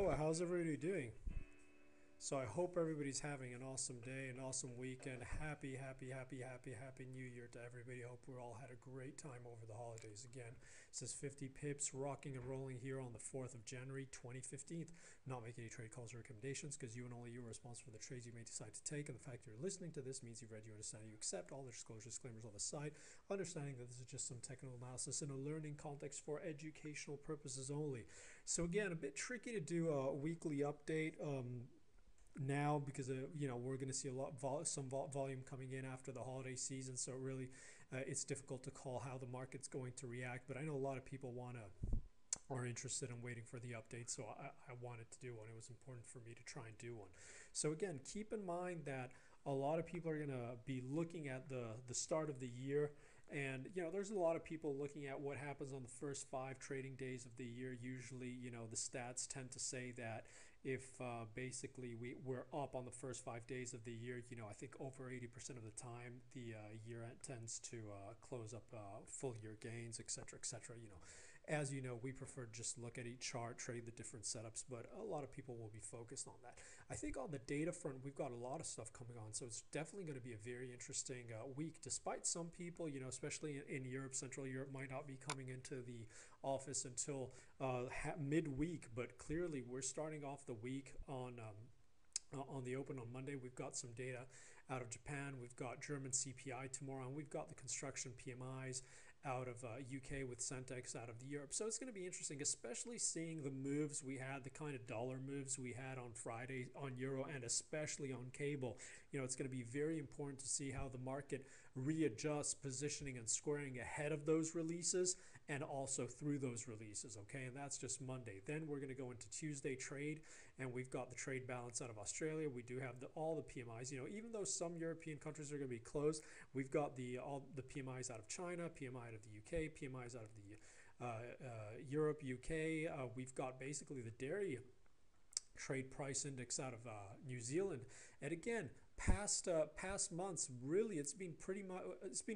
Noah, how's everybody doing? So I hope everybody's having an awesome day, an awesome weekend. Happy, happy, happy, happy, happy New Year to everybody. Hope we all had a great time over the holidays. Again, this is 50 pips rocking and rolling here on the 4th of January 2015. Not making any trade calls or recommendations because you and only you are responsible for the trades you may decide to take. And the fact you're listening to this means you've read, you understand, you accept all the disclosure disclaimers on the side, understanding that this is just some technical analysis in a learning context for educational purposes only. So again, a bit tricky to do a weekly update. Now because we're going to see a lot volume coming in after the holiday season, so really it's difficult to call how the market's going to react, but I know a lot of people are interested in waiting for the update, so I wanted to do one. It was important for me to try and do one. So again, keep in mind that a lot of people are going to be looking at the start of the year, and there's a lot of people looking at what happens on the first 5 trading days of the year. Usually, the stats tend to say that if basically we're up on the first 5 days of the year, I think over 80% of the time the year end tends to close up full year gains, etc., etc. As you know, we prefer to just look at each chart, trade the different setups, but a lot of people will be focused on that. I think on the data front, we've got a lot of stuff coming on, so it's definitely going to be a very interesting week, despite some people, especially in Europe, Central Europe, might not be coming into the office until midweek, but clearly we're starting off the week on the open on Monday. We've got some data out of Japan. We've got German CPI tomorrow, and we've got the construction PMIs out of UK with Centex out of Europe. So it's going to be interesting, especially seeing the moves we had, the kind of dollar moves we had on Friday on Euro and especially on cable. It's going to be very important to see how the market readjusts positioning and squaring ahead of those releases and also through those releases, okay? And that's just Monday. Then we're going to go into Tuesday trade, and we've got the trade balance out of Australia. We do have all the PMIs. Even though some European countries are going to be closed, we've got all the PMIs out of China, PMI out of the UK, PMIs out of the Europe, UK. We've got basically the dairy trade price index out of New Zealand, and again, past months, really it's been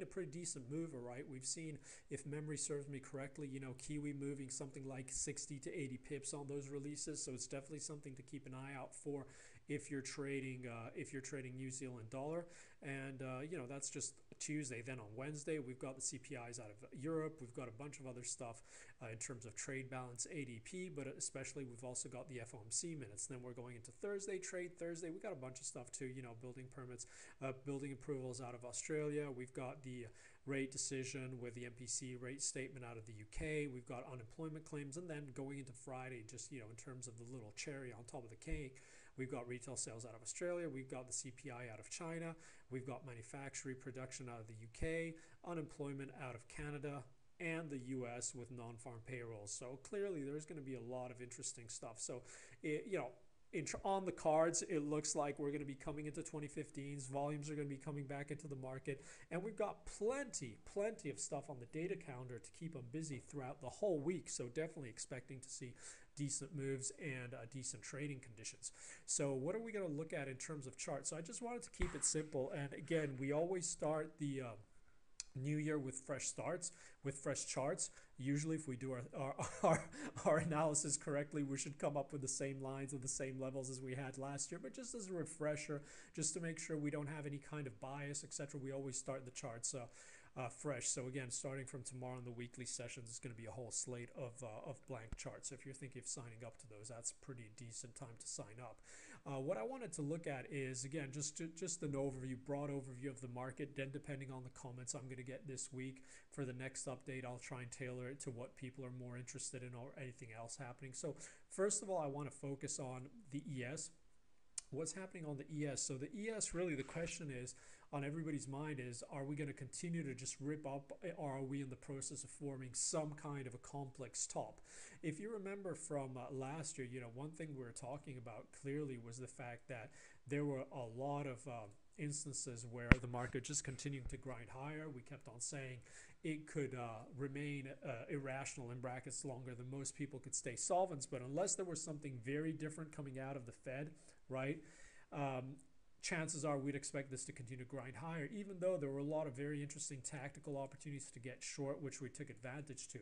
a pretty decent mover, right? We've seen, if memory serves me correctly, Kiwi moving something like 60 to 80 pips on those releases, so it's definitely something to keep an eye out for if you're trading New Zealand dollar. And that's just Tuesday. Then on Wednesday we've got the CPIs out of Europe. We've got a bunch of other stuff in terms of trade balance, ADP, but especially we've also got the FOMC minutes. Then we're going into Thursday we've got a bunch of stuff too, building permits, building approvals out of Australia. We've got the rate decision with the MPC rate statement out of the UK. We've got unemployment claims, and then going into Friday, just in terms of the little cherry on top of the cake, we've got retail sales out of Australia. We've got the CPI out of China. We've got manufacturing production out of the UK, unemployment out of Canada, and the US with non-farm payrolls. So clearly there's going to be a lot of interesting stuff. So on the cards, it looks like we're going to be coming into 2015's. Volumes are going to be coming back into the market, and we've got plenty of stuff on the data calendar to keep them busy throughout the whole week. So definitely expecting to see decent moves and decent trading conditions. So what are we going to look at in terms of charts? So I just wanted to keep it simple, and again, we always start the New Year with fresh starts, with fresh charts. Usually if we do our analysis correctly, we should come up with the same lines and the same levels as we had last year. But just as a refresher, just to make sure we don't have any kind of bias, etc., we always start the charts fresh. So again, starting from tomorrow in the weekly sessions, it's going to be a whole slate of blank charts. So if you're thinking of signing up to those, that's a pretty decent time to sign up. What I wanted to look at is, again, just an overview, broad overview of the market. Then depending on the comments I'm going to get this week for the next update, I'll try and tailor it to what people are more interested in or anything else happening. So first of all, I want to focus on the ES. What's happening on the ES? So the ES, really the question is on everybody's mind is, are we going to continue to just rip up, or are we in the process of forming some kind of a complex top? If you remember from last year, one thing we were talking about clearly was the fact that there were a lot of instances where the market just continued to grind higher. We kept on saying it could remain irrational in brackets longer than most people could stay solvents, but unless there was something very different coming out of the Fed, right? chances are we'd expect this to continue to grind higher, even though there were a lot of very interesting tactical opportunities to get short, which we took advantage to.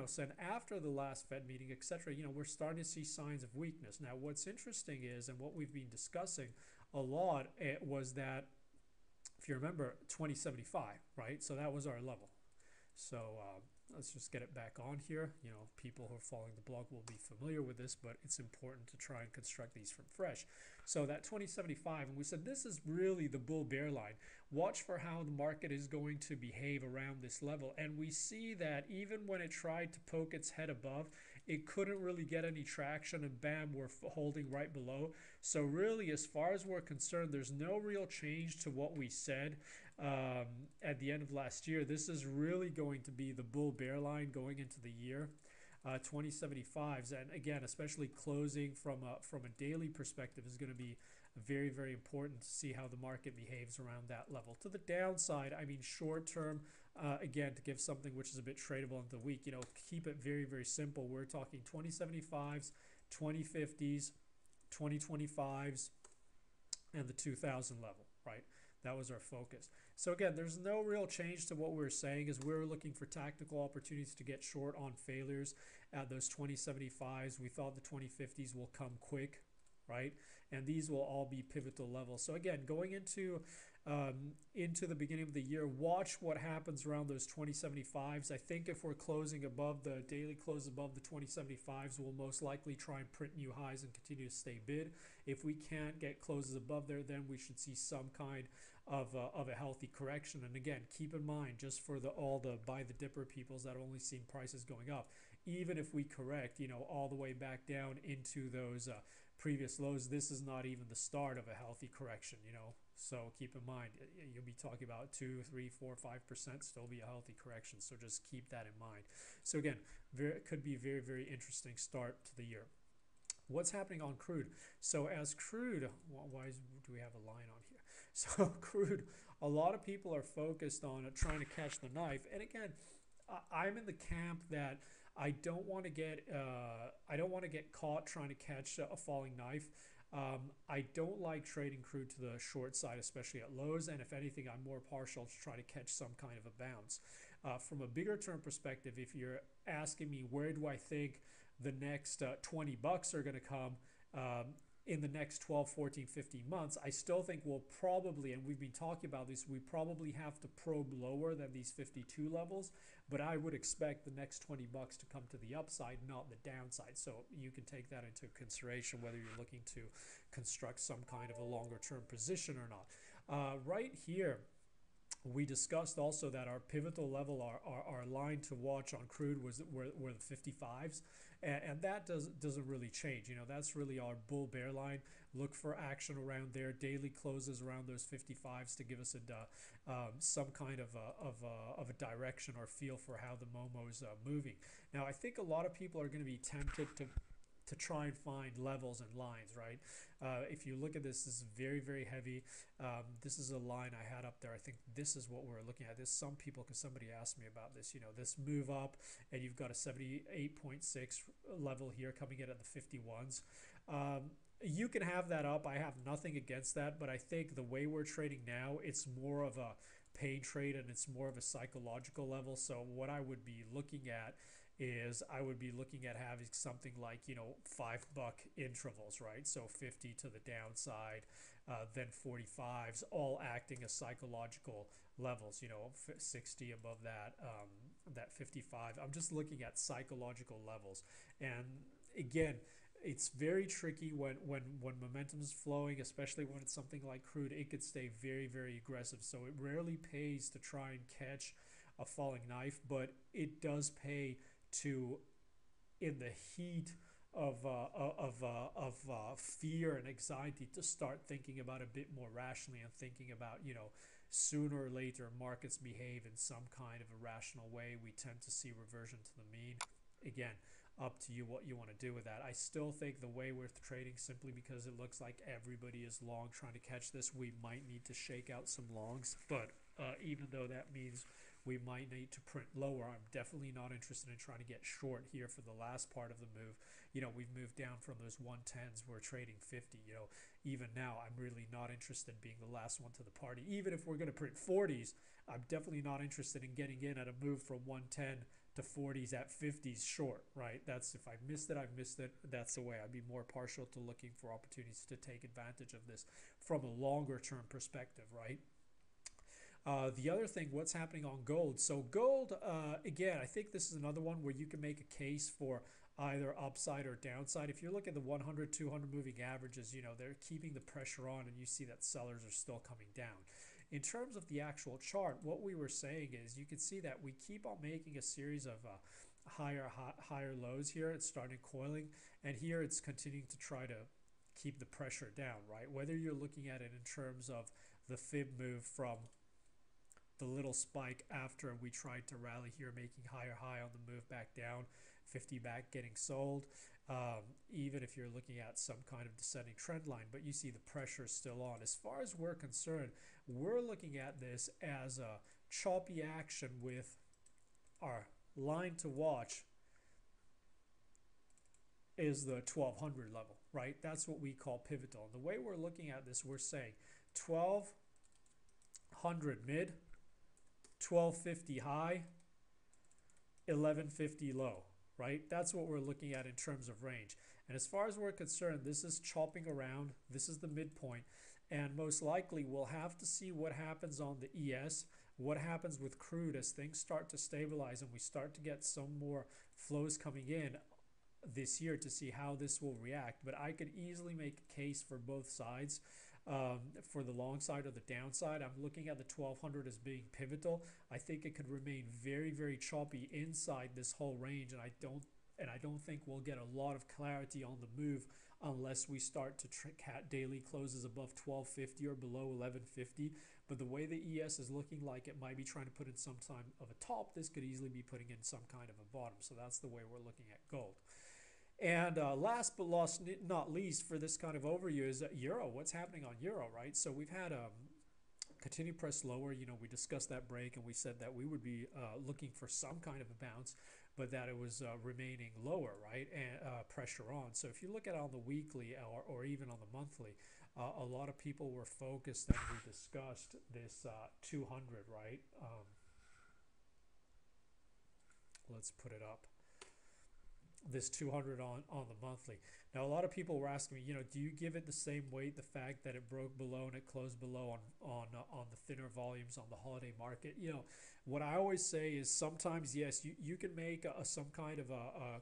So after the last Fed meeting, etc., we're starting to see signs of weakness. Now, what's interesting is, and what we've been discussing a lot, was that, if you remember, 2075, right? So that was our level. So let's just get it back on here. People who are following the blog will be familiar with this, but it's important to try and construct these from fresh. So that 2075, and we said this is really the bull bear line. Watch for how the market is going to behave around this level. And we see that even when it tried to poke its head above, it couldn't really get any traction, and bam, we're holding right below. So really, as far as we're concerned, there's no real change to what we said at the end of last year. This is really going to be the bull bear line going into the year. 2075s, and again, especially closing from a daily perspective, is going to be very, very important to see how the market behaves around that level. To the downside, I mean, short term, again, to give something which is a bit tradable into the week, keep it very, very simple. We're talking 2075s, 2050s, 2025s, and the 2000 level, right? That was our focus. So again, there's no real change to what we're saying, is we're looking for tactical opportunities to get short on failures at those 2075s. We thought the 2050s will come quick, right? And these will all be pivotal levels. So again, going into the beginning of the year, watch what happens around those 2075s. I think if we're closing above the daily close above the 2075s, we'll most likely try and print new highs and continue to stay bid. If we can't get closes above there, then we should see some kind of a healthy correction. And again, keep in mind, just for all the buy the dipper peoples that have only seen prices going up, even if we correct, all the way back down into those previous lows, this is not even the start of a healthy correction, So keep in mind, you'll be talking about 2, 3, 4, 5% still be a healthy correction. So just keep that in mind. So again, could be a very, very interesting start to the year. What's happening on crude? So as crude, do we have a line on here? So crude, a lot of people are focused on trying to catch the knife. And again, I'm in the camp that I don't want to get caught trying to catch a falling knife. I don't like trading crude to the short side, especially at lows. And if anything, I'm more partial to try to catch some kind of a bounce. From a bigger term perspective, if you're asking me where do I think the next 20 bucks are going to come in the next 12, 14, 15 months, I still think we'll probably, and we've been talking about this, we probably have to probe lower than these 52 levels, but I would expect the next 20 bucks to come to the upside, not the downside. So you can take that into consideration whether you're looking to construct some kind of a longer term position or not. Right here, we discussed also that our pivotal level, our line to watch on crude were the 55s, and that doesn't really change. That's really our bull bear line. Look for action around there. Daily closes around those 55s to give us some kind of a direction or feel for how the Momo is moving. Now, I think a lot of people are going to be tempted to try and find levels and lines, right? If you look at this, this is very, very heavy. This is a line I had up there. I think this is what we're looking at. This, some people, because somebody asked me about this, this move up, and you've got a 78.6 level here coming in at the 51s. You can have that up. I have nothing against that, but I think the way we're trading now, it's more of a pain trade and it's more of a psychological level. So what I would be looking at is I would be looking at having something like, $5 intervals, right? So 50 to the downside, then 45s, all acting as psychological levels, 60 above that, that 55. I'm just looking at psychological levels. And again, it's very tricky when momentum is flowing, especially when it's something like crude. It could stay very, very aggressive. So it rarely pays to try and catch a falling knife, but it does pay to, in the heat of fear and anxiety, to start thinking about a bit more rationally and thinking about, sooner or later markets behave in some kind of a rational way. We tend to see reversion to the mean. Again, up to you what you want to do with that. I still think the way we're trading, simply because it looks like everybody is long trying to catch this, we might need to shake out some longs. But even though that means we might need to print lower. I'm definitely not interested in trying to get short here for the last part of the move. You know, we've moved down from those 110s. We're trading 50. You know, even now, I'm really not interested in being the last one to the party. Even if we're going to print 40s, I'm definitely not interested in getting in at a move from 110 to 40s at 50s short, right? That's, if I missed it, I missed it. That's the way. I'd be more partial to looking for opportunities to take advantage of this from a longer term perspective, right? The other thing, what's happening on gold? So gold, again, I think this is another one where you can make a case for either upside or downside. If you look at the 100, 200 moving averages, you know, they're keeping the pressure on, and you see that sellers are still coming down. In terms of the actual chart, what we were saying is you can see that we keep on making a series of higher lows here. It's starting coiling, and here it's continuing to try to keep the pressure down, right? Whether you're looking at it in terms of the fib move from the little spike after we tried to rally here, making higher high on the move back down, 50 back getting sold, even if you're looking at some kind of descending trend line, but you see the pressure is still on. As far as we're concerned, we're looking at this as a choppy action with our line to watch is the 1200 level, right? That's what we call pivotal. And the way we're looking at this, we're saying 1200 mid, 1250 high, 1150 low, right? That's what we're looking at in terms of range. And as far as we're concerned, this is chopping around. This is the midpoint. And most likely we'll have to see what happens on the ES, what happens with crude as things start to stabilize and we start to get some more flows coming in this year to see how this will react. But I could easily make a case for both sides. For the long side or the downside, I'm looking at the 1200 as being pivotal. I think it could remain very, very choppy inside this whole range, and I don't think we'll get a lot of clarity on the move unless we start to cat daily closes above 1250 or below 1150. But the way the ES is looking like it might be trying to put in some kind of a top, this could easily be putting in some kind of a bottom. So that's the way we're looking at gold. And last but not least for this kind of overview is Euro. What's happening on Euro, right? So we've had continue press lower. You know, we discussed that break and we said that we would be looking for some kind of a bounce, but that it was remaining lower, right? And pressure on. So if you look at it on the weekly or even on the monthly, a lot of people were focused, and we discussed this 200, right? Let's put it up. This 200 on the monthly. Now a lot of people were asking me, you know, do you give it the same weight, the fact that it broke below and it closed below on the thinner volumes on the holiday market? You know, what I always say is sometimes yes, you can make some kind of a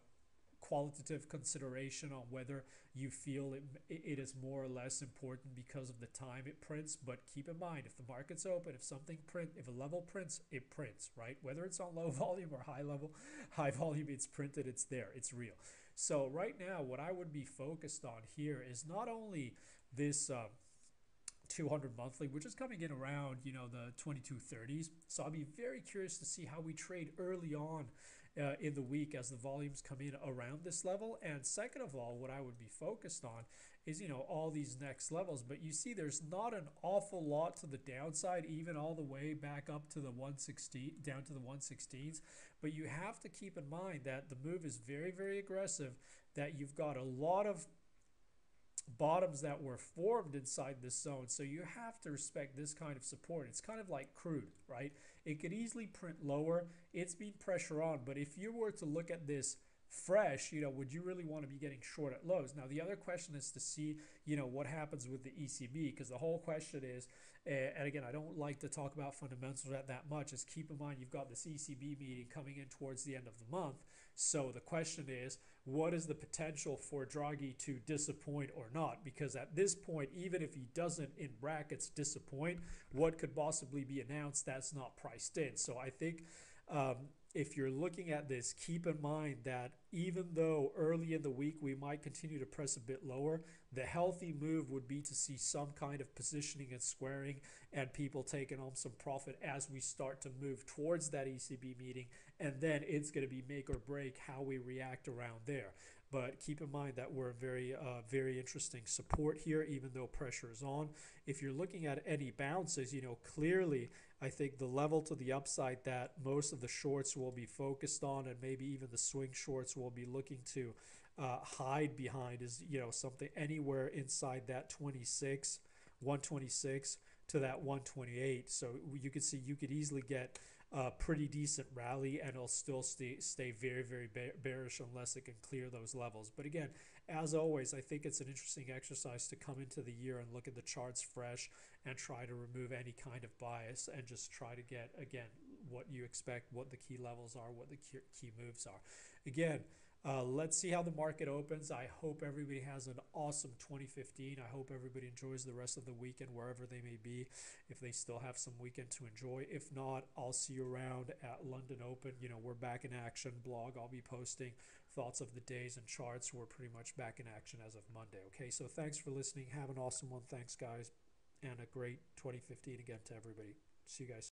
qualitative consideration on whether you feel it is more or less important because of the time it prints. But keep in mind, if the market's open, if a level prints, it prints, right? Whether it's on low volume or high volume, it's printed, it's there, it's real. So right now, what I would be focused on here is not only this 200 monthly, which is coming in around, you know, the 2230s. So I'll be very curious to see how we trade early on in the week as the volumes come in around this level. And second of all, what I would be focused on is, you know, all these next levels. But you see there's not an awful lot to the downside, even all the way back up to the 160, down to the 116s. But you have to keep in mind that the move is very, very aggressive, that you've got a lot of bottoms that were formed inside this zone. So you have to respect this kind of support. It's kind of like crude, right? It could easily print lower. It's been pressure on. But if you were to look at this fresh, you know, would you really want to be getting short at lows? Now, the other question is to see, you know, what happens with the ECB, because the whole question is, and again, I don't like to talk about fundamentals that much, is keep in mind you've got this ECB meeting coming in towards the end of the month. So the question is, what is the potential for Draghi to disappoint or not? Because at this point, even if he doesn't, in brackets, disappoint, what could possibly be announced that's not priced in? So I think if you're looking at this, keep in mind that even though early in the week we might continue to press a bit lower, the healthy move would be to see some kind of positioning and squaring and people taking home some profit as we start to move towards that ECB meeting. And then it's going to be make or break how we react around there. but keep in mind that we're very interesting support here, even though pressure is on. If you're looking at any bounces, clearly I think the level to the upside that most of the shorts will be focused on, and maybe even the swing shorts will be looking to hide behind, is something anywhere inside that 126 to that 128. So you could see you could easily get a pretty decent rally, and it'll still stay very bearish unless it can clear those levels. But again, as always, I think it's an interesting exercise to come into the year and look at the charts fresh and try to remove any kind of bias and just try to get, again, what you expect, what the key levels are, what the key moves are. Again, let's see how the market opens. I hope everybody has an awesome 2015. I hope everybody enjoys the rest of the weekend wherever they may be, if they still have some weekend to enjoy. If not, I'll see you around at London Open. We're back in action. Blog, I'll be posting thoughts of the days and charts. We're pretty much back in action as of Monday. Okay, so thanks for listening. Have an awesome one. Thanks, guys, and a great 2015 again to everybody. See you guys.